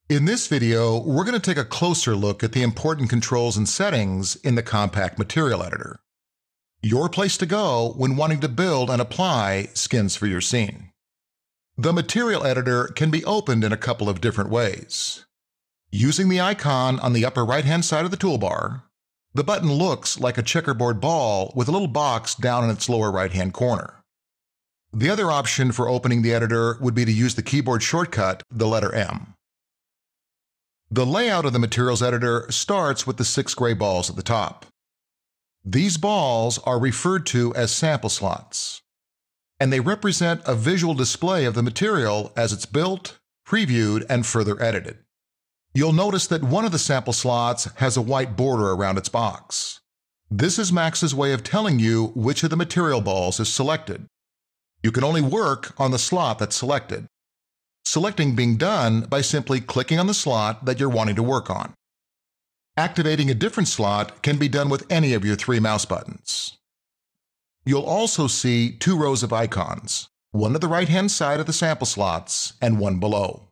In this video, we're going to take a closer look at the important controls and settings in the Compact Material Editor. Your place to go when wanting to build and apply skins for your scene. The Material Editor can be opened in a couple of different ways. Using the icon on the upper right-hand side of the toolbar, the button looks like a checkerboard ball with a little box down in its lower right-hand corner. The other option for opening the editor would be to use the keyboard shortcut, the letter M. The layout of the Materials Editor starts with the 6 gray balls at the top. These balls are referred to as sample slots, and they represent a visual display of the material as it's built, previewed, and further edited. You'll notice that one of the sample slots has a white border around its box. This is Max's way of telling you which of the material balls is selected. You can only work on the slot that's selected. Selecting being done by simply clicking on the slot that you're wanting to work on. Activating a different slot can be done with any of your 3 mouse buttons. You'll also see 2 rows of icons, one at the right-hand side of the sample slots and one below.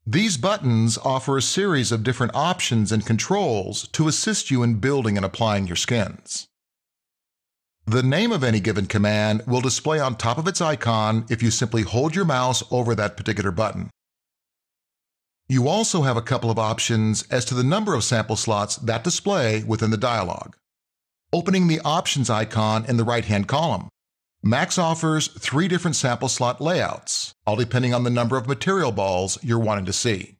These buttons offer a series of different options and controls to assist you in building and applying your skins. The name of any given command will display on top of its icon if you simply hold your mouse over that particular button. You also have a couple of options as to the number of sample slots that display within the dialog. Opening the Options icon in the right-hand column, Max offers 3 different sample slot layouts, all depending on the number of material balls you're wanting to see.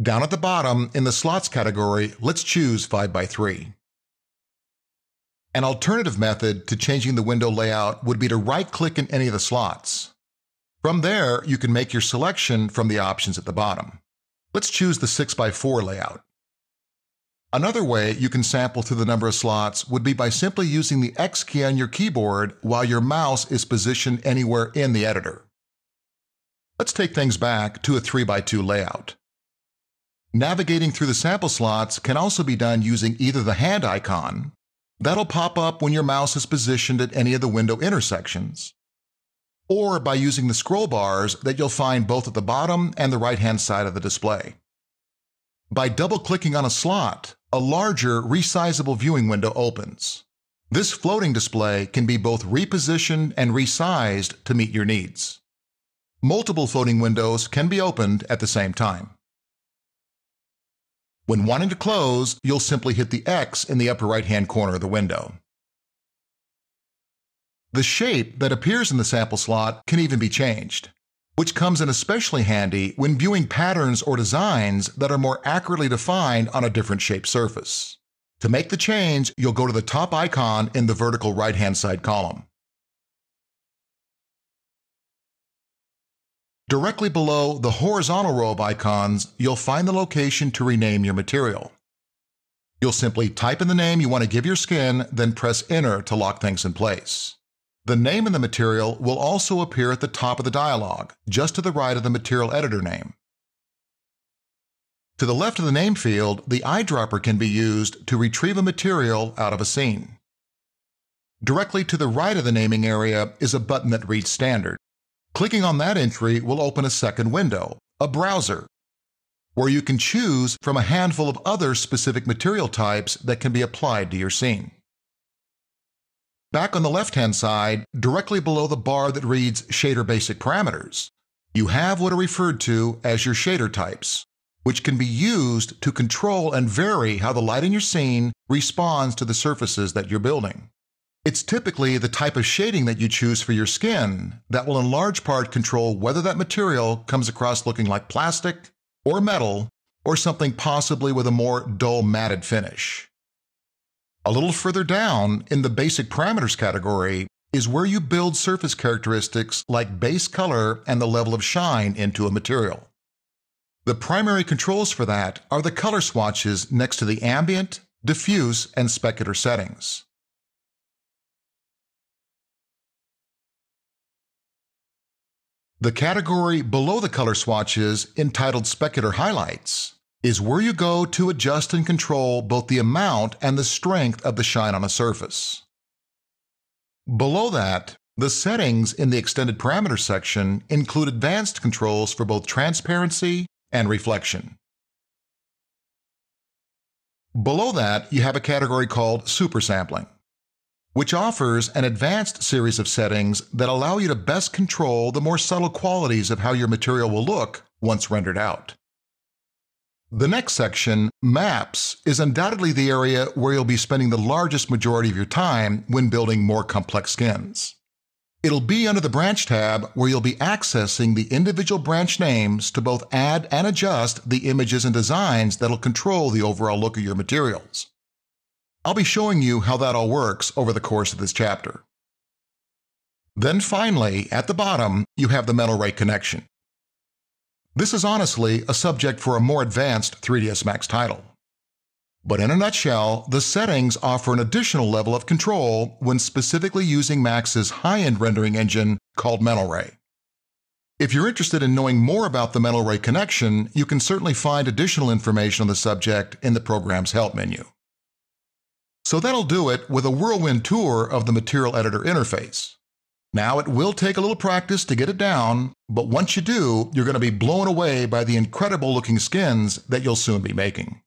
Down at the bottom in the Slots category, let's choose 5x3. An alternative method to changing the window layout would be to right-click in any of the slots. From there, you can make your selection from the options at the bottom. Let's choose the 6x4 layout. Another way you can sample through the number of slots would be by simply using the X key on your keyboard while your mouse is positioned anywhere in the editor. Let's take things back to a 3x2 layout. Navigating through the sample slots can also be done using either the hand icon, that'll pop up when your mouse is positioned at any of the window intersections, or by using the scroll bars that you'll find both at the bottom and the right-hand side of the display. By double-clicking on a slot, a larger, resizable viewing window opens. This floating display can be both repositioned and resized to meet your needs. Multiple floating windows can be opened at the same time. When wanting to close, you'll simply hit the X in the upper right-hand corner of the window. The shape that appears in the sample slot can even be changed, which comes in especially handy when viewing patterns or designs that are more accurately defined on a different shaped surface. To make the change, you'll go to the top icon in the vertical right-hand side column. Directly below the horizontal row of icons, you'll find the location to rename your material. You'll simply type in the name you want to give your skin, then press Enter to lock things in place. The name of the material will also appear at the top of the dialog, just to the right of the Material Editor name. To the left of the name field, the eyedropper can be used to retrieve a material out of a scene. Directly to the right of the naming area is a button that reads Standard. Clicking on that entry will open a second window, a browser, where you can choose from a handful of other specific material types that can be applied to your scene. Back on the left-hand side, directly below the bar that reads Shader Basic Parameters, you have what are referred to as your shader types, which can be used to control and vary how the light in your scene responds to the surfaces that you're building. It's typically the type of shading that you choose for your skin that will in large part control whether that material comes across looking like plastic or metal or something possibly with a more dull matted finish. A little further down in the Basic Parameters category is where you build surface characteristics like base color and the level of shine into a material. The primary controls for that are the color swatches next to the ambient, diffuse, and specular settings. The category below the color swatches, entitled Specular Highlights, is where you go to adjust and control both the amount and the strength of the shine on a surface. Below that, the settings in the Extended Parameters section include advanced controls for both transparency and reflection. Below that, you have a category called supersampling, which offers an advanced series of settings that allow you to best control the more subtle qualities of how your material will look once rendered out. The next section, Maps, is undoubtedly the area where you'll be spending the largest majority of your time when building more complex skins. It'll be under the Branch tab where you'll be accessing the individual branch names to both add and adjust the images and designs that'll control the overall look of your materials. I'll be showing you how that all works over the course of this chapter. Then finally, at the bottom, you have the Mental Ray connection. This is honestly a subject for a more advanced 3ds Max title. But in a nutshell, the settings offer an additional level of control when specifically using Max's high-end rendering engine called Mental Ray. If you're interested in knowing more about the Mental Ray connection, you can certainly find additional information on the subject in the program's help menu. So that'll do it with a whirlwind tour of the Material Editor interface. Now, it will take a little practice to get it down, but once you do, you're going to be blown away by the incredible looking skins that you'll soon be making.